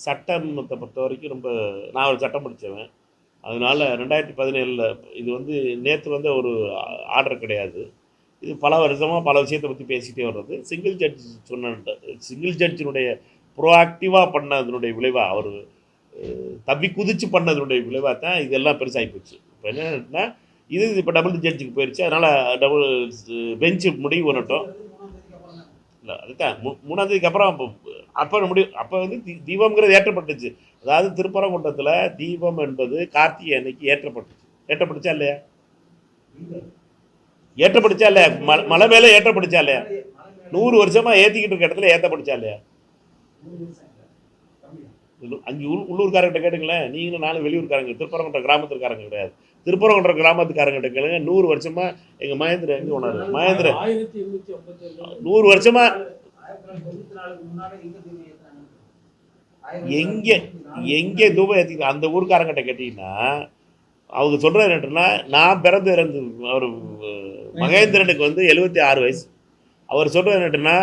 சட்டத்தை பொறுத்த வரைக்கும் ரொம்ப நான் ஒரு சட்டம் படித்தவன். அதனால் 2017 இது வந்து நேற்று வந்து ஒரு ஆர்டர் கிடையாது. இது பல வருஷமாக பல விஷயத்தை பற்றி பேசிகிட்டே வர்றது. சிங்கிள் ஜட்ஜினுடைய ப்ரோஆக்டிவாக பண்ணதனுடைய விளைவாக அவர் தப்பி குதிச்சு பண்ணதனுடைய விளைவாக தான் இதெல்லாம் பெருசாகி போச்சு. இப்போ என்னன்னா இது இப்போ டபுள் ஜட்ஜுக்கு போயிடுச்சு. அதனால் டபுள் பெஞ்சு முடிவு பண்ணட்டும். இல்லை அதுதான் 3ஆம் தேதிக்கு அப்புறம் அப்போ முடிவு. அப்போ வந்து தீபம்ங்கிறது ஏற்றப்பட்டுச்சு. அதாவது திருப்பரங்குன்றத்தில் தீபம் என்பது கார்த்திகை அன்னைக்கு ஏற்றப்பட்டுச்சா இல்லையா? ஏற்றப்பட்டுச்சா இல்லையா? மலை மேலே ஏற்றப்பட்டுச்சா இல்லையா? 100 வருஷமாக ஏற்றிக்கிட்டு இருக்க இடத்துல ஏற்றப்பட்டுச்சா இல்லையா? அங்கே உள்ளூர்காரங்கிட்ட கேட்டுங்களேன். நீங்களும் நானும் வெளியூர்காரங்க, திருப்பரங்குன்ற கிராமத்துக்காரங்க கிடையாது. திருப்பரங்குன்ற கிராமத்துக்காரங்கிட்ட கேளுங்க. 100 வருஷமா எங்கள் மகேந்திர எங்கே போனார்? மகேந்திர 100 வருஷமா எங்கே தூபம் ஏற்றிக்கிட்டு அந்த ஊருக்காரங்கிட்ட கேட்டிங்கன்னா அவங்க சொல்கிறது என்னன்னா, நான் பிறந்து இறந்து அவர் மகேந்திரனுக்கு வந்து 76 வயசு. அவர் சொல்கிறது என்னட்டுன்னா,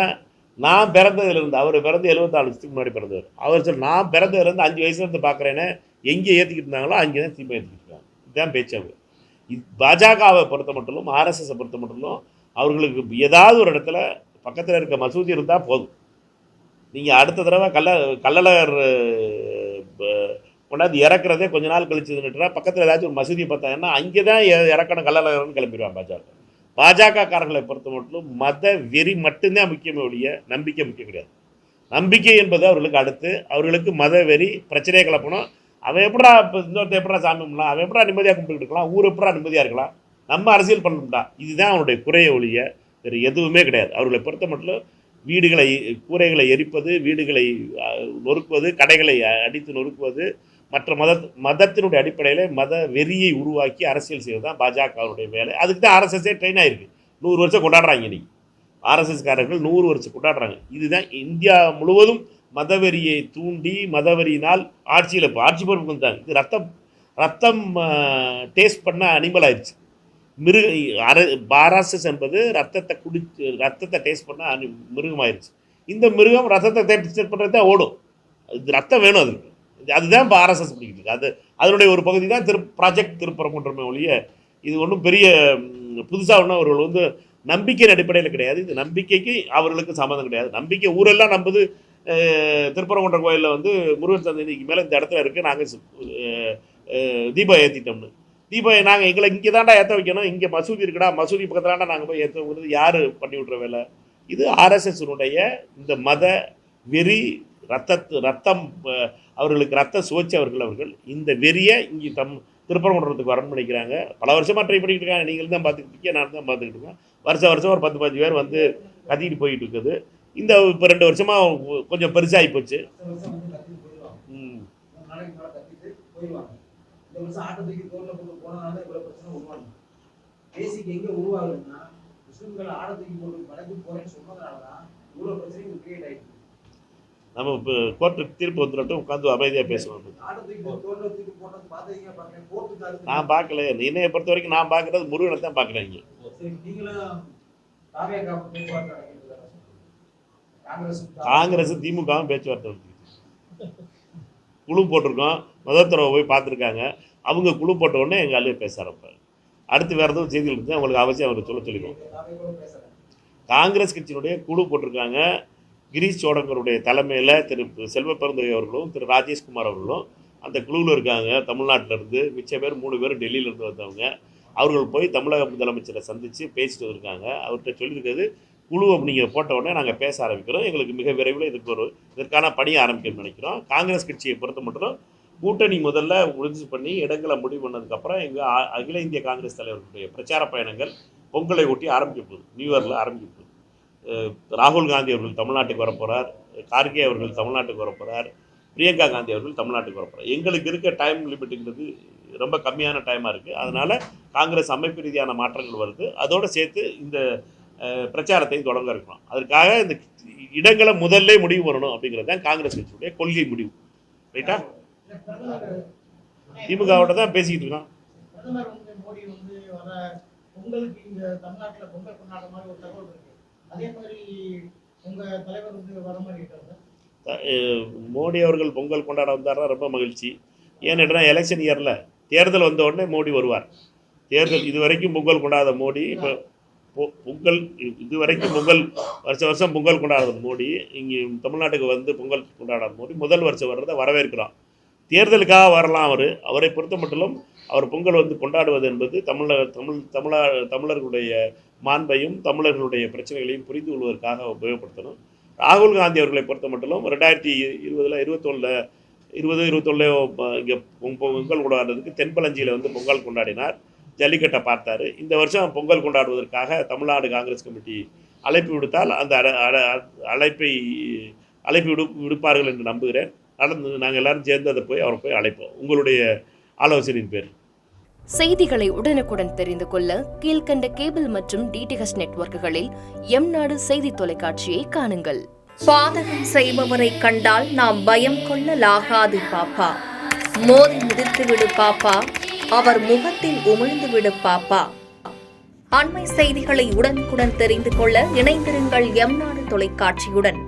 நான் பிறந்ததுலேருந்து அவர் பிறந்து 74 வருஷத்துக்கு முன்னாடி பிறந்தவர். அவர் சொல் நான் பிறந்ததுலேருந்து 5 வயசுலேருந்து பார்க்குறேன்னு எங்கே ஏற்றிக்கிட்டு இருந்தாங்களோ அங்கே தான் தீபம் ஏற்றிக்கிட்டு இருக்காங்க. இதுதான் பேச்சு. அவர் பாஜகவை பொறுத்த மட்டும் ஆர்எஸ்எஸை பொறுத்த மட்டும் அவர்களுக்கு ஏதாவது ஒரு இடத்துல பக்கத்தில் இருக்க மசூதி இருந்தால் போதும். நீங்கள் அடுத்த தடவை கள்ளழகர் கொண்டாந்து இறக்குறதே கொஞ்ச நாள் கழிச்சுதுன்னுட்டுனா பக்கத்தில் ஏதாச்சும் ஒரு மசூதியை பார்த்தாங்கன்னா அங்கே தான் இறக்கணும் கள்ளழகர்னு கிளம்பிடுவான் பாஜக. பாஜகக்காரர்களை பொறுத்த மட்டும் மத வெறி மட்டும்தான் முக்கியமே ஒழிய நம்பிக்கை முக்கியம் கிடையாது. நம்பிக்கை என்பது அவர்களுக்கு அடுத்து. அவர்களுக்கு மத வெறி பிரச்சனையை கிளப்பணும். அவன் எப்படா இப்போ இன்னொருத்த எப்படா சாமி கும்பிடலாம், அவன் எப்படா நிம்மதியாக கும்பிட்டு இருக்கலாம், ஊர் எப்படா நிம்மதியாக இருக்கலாம், நம்ம அரசியல் பண்ணணும்டா. இதுதான் அவனுடைய குறைய ஒழிய வேறு எதுவுமே கிடையாது. அவர்களை பொறுத்த மட்டும் வீடுகளை கூரைகளை எரிப்பது, வீடுகளை நொறுக்குவது, கடைகளை அடித்து நொறுக்குவது, மற்ற மதத்தினுடைய அடிப்படையில் மத வெறியை உருவாக்கி அரசியல் செய்வது தான் பாஜகவுடைய வேலை. அதுக்கு தான் ஆர்எஸ்எஸ்ஸே ட்ரெயின் ஆகிருக்கு. 100 வருஷம் கொண்டாடுறாங்க. இன்றைக்கி ஆர்எஸ்எஸ்காரர்கள் 100 வருஷம் கொண்டாடுறாங்க. இதுதான் இந்தியா முழுவதும் மதவெறியை தூண்டி மதவெறியினால் ஆட்சியில் இப்போ ஆட்சி பொறுப்பு வந்தாங்க. இது ரத்தம் டேஸ்ட் பண்ண அனிமல் ஆயிடுச்சு. ஆர்எஸ்எஸ் என்பது ரத்தத்தை டேஸ்ட் பண்ண மிருகமாயிருச்சு. இந்த மிருகம் ரத்தத்தை டேஸ்ட் பண்ணுறது தான் ஓடும். இது ரத்தம் வேணும் அதுக்கு. அதுதான் இப்போ ஆர்எஸ்எஸ் பிடிக்கிட்டு இருக்கு. அதனுடைய ஒரு பகுதி தான் ப்ராஜெக்ட் திருப்பரங்குன்றமே ஒழிய இது ஒன்றும் பெரிய புதுசாக ஒன்றும் அவர்கள் வந்து நம்பிக்கையின் அடிப்படையில் கிடையாது. இது நம்பிக்கைக்கு அவர்களுக்கு சம்மந்தம் கிடையாது. நம்பிக்கை ஊரெல்லாம் நம்புது. திருப்பரங்குன்ற கோயிலில் வந்து முருகன் சன்னதிக்கு மேலே இந்த இடத்துல இருக்குது, நாங்கள் தீபம் ஏற்றிட்டோம்னு. தீபம் நாங்கள் எங்களை இங்கே தாண்டா ஏற்ற வைக்கணும், இங்கே மசூதி இருக்குடா, மசூதி பக்கத்துலாண்டா நாங்கள் போய் ஏற்ற வைக்கிறது யார் பண்ணி விட்ற வேலை? இது ஆர்எஸ்எஸ்னுடைய இந்த மத வெறி ரத்தம் அவர்களுக்கு ரத்த சுவைச்சு அவர்கள் இந்த வெறியை இங்கே திருப்பரங்குன்றத்துக்கு வரணும்னு நினைக்கிறாங்க. பல வருஷமாக ட்ரை பண்ணிக்கிட்டு இருக்காங்க. நீங்கள் தான் பார்த்துக்கிட்டு இருக்கீங்க, நான் தான் பார்த்துக்கிட்டு இருக்கேன். வருஷம் ஒரு 10-15 பேர் வந்து கத்திட்டு போயிட்டு இருக்குது. இந்த இப்போ 2 வருஷமாக கொஞ்சம் பெருசாகி போச்சு. நம்ம இப்போ கோர்ட்டுக்கு தீர்ப்பு வந்துடட்டும், உட்காந்து அமைதியாக பேசுவோம். நான் பார்க்கல. என்னையை பொறுத்த வரைக்கும் நான் பார்க்குறது முருகனை தான் பார்க்குறேன். இங்கே காங்கிரஸ் திமுகவும் பேச்சுவார்த்தை குழு போட்டிருக்கோம். மதத்துறவை போய் பார்த்துருக்காங்க. அவங்க குழு போட்ட உடனே எங்கள் ஆளுநர் பேச ஆரம்பிப்பார். அடுத்து வேறு எதுவும் செய்திகள் இருந்தால் அவங்களுக்கு அவசியம் அவர் சொல்லிக்கணும். காங்கிரஸ் கட்சியினுடைய குழு போட்டிருக்காங்க. கிரீஷ் சோடங்கருடைய தலைமையில் திரு செல்வ பெருந்தகை அவர்களும் திரு ராஜேஷ்குமார் அவர்களும் அந்த குழுவில் இருக்காங்க. தமிழ்நாட்டிலேருந்து மிச்ச பேர் 3 பேர் டெல்லியிலேருந்து வந்தவங்க. அவர்கள் போய் தமிழக முதலமைச்சரை சந்தித்து பேசிட்டு வந்திருக்காங்க. அவர்கிட்ட சொல்லியிருக்கிறது, குழுவை நீங்கள் போட்ட உடனே நாங்கள் பேச ஆரம்பிக்கிறோம், எங்களுக்கு மிக விரைவில் இதற்கான பணியை ஆரம்பிக்கணும்னு நினைக்கிறோம். காங்கிரஸ் கட்சியை பொறுத்த மட்டும் கூட்டணி முதல்ல உறுதி பண்ணி இடங்களை முடிவு பண்ணதுக்கப்புறம் எங்கள் அகில இந்திய காங்கிரஸ் தலைவர்களுடைய பிரச்சார பயணங்கள் பொங்கலை ஒட்டி ஆரம்பிக்க போகுது. நியூ இயரில் ஆரம்பிக்க போகுது. ராகுல் காந்தி அவர்கள் தமிழ்நாட்டுக்கு வரப்போகிறார், கார்கே அவர்கள் தமிழ்நாட்டுக்கு வரப்போகிறார், பிரியங்கா காந்தி அவர்கள் தமிழ்நாட்டுக்கு வரப்போகிறார். எங்களுக்கு இருக்க டைம் லிமிட்டுங்கிறது ரொம்ப கம்மியான டைமாக இருக்குது. அதனால் காங்கிரஸ் அமைப்பு ரீதியான மாற்றங்கள் வருது. அதோடு சேர்த்து இந்த பிரச்சாரத்தையும் தொடங்க இருக்கணும். அதற்காக இந்த இடங்களை முதல்ல முடிவு பண்ணணும் அப்படிங்கிறது தான் காங்கிரஸ் கட்சியுடைய கொள்கை முடிவு. ரைட்டா? திமுகவோட தான் பேசிக்கிட்டு இருக்கோம். பொங்கலுக்கு இங்க தமிழ்நாட்டுல பொங்கல் கொண்டாடுற மாதிரி ஒரு தகவல் இருக்கு. அதே மாதிரி உங்க தலைவர் வந்து வர மாதிரி இருக்காங்க. மோடி அவர்கள் பொங்கல் கொண்டாட வந்தார்னா ரொம்ப மகிழ்ச்சி. ஏன்னா எலெக்ஷன் இயரில் தேர்தல் வந்த உடனே மோடி வருவார். தேர்தல் இதுவரைக்கும் பொங்கல் கொண்டாடாத மோடி இப்போ பொங்கல் இதுவரைக்கும் பொங்கல் வருஷம் பொங்கல் கொண்டாடுறது மோடி, இங்கே தமிழ்நாட்டுக்கு வந்து பொங்கல் கொண்டாடாத மோடி முதல் வருஷம் வர்றதை வரவேற்கிறோம். தேர்தலுக்காக வரலாம். அவரை பொறுத்த மட்டும் அவர் பொங்கல் வந்து கொண்டாடுவது என்பது தமிழர்களுடைய மாண்பையும் தமிழர்களுடைய பிரச்சனைகளையும் புரிந்து கொள்வதற்காக உபயோகப்படுத்தணும். ராகுல் காந்தி அவர்களை பொறுத்த மட்டும் 2021 இங்கே பொங்கல் கொண்டாடுறதுக்கு தென்பழஞ்சியில் வந்து பொங்கல் கொண்டாடினார், ஜல்லிக்கட்டை பார்த்தார். இந்த வருஷம் பொங்கல் கொண்டாடுவதற்காக தமிழ்நாடு காங்கிரஸ் கமிட்டி அழைப்பு விடுத்தால் அந்த அழைப்பு விடுப்பார்கள் என்று நம்புகிறேன். நாங்கள் எல்லாரும் சேர்ந்து அவரை போய் அழைப்போம். உங்களுடைய ஆலோசனையின் பேர். செய்திகளை உடனுக்குடன் தெரிந்து கொள்ள கீழ்கண்ட கேபிள் மற்றும் டிடிஹெச் நெட்வொர்க்குகளில் எம்நாடு செய்தி தொலைக்காட்சியை காணுங்கள். பாதகம் செய்பவரை கண்டால் நாம் பயம் கொள்ளலாகாது பாப்பா. மோதி மிதித்துவிடு பாப்பா, அவர் முகத்தில் உமிழ்ந்துவிடு பாப்பா. அண்மை செய்திகளை உடனுக்குடன் தெரிந்து கொள்ள இணைந்திருங்கள் எம்நாடு தொலைக்காட்சியுடன்.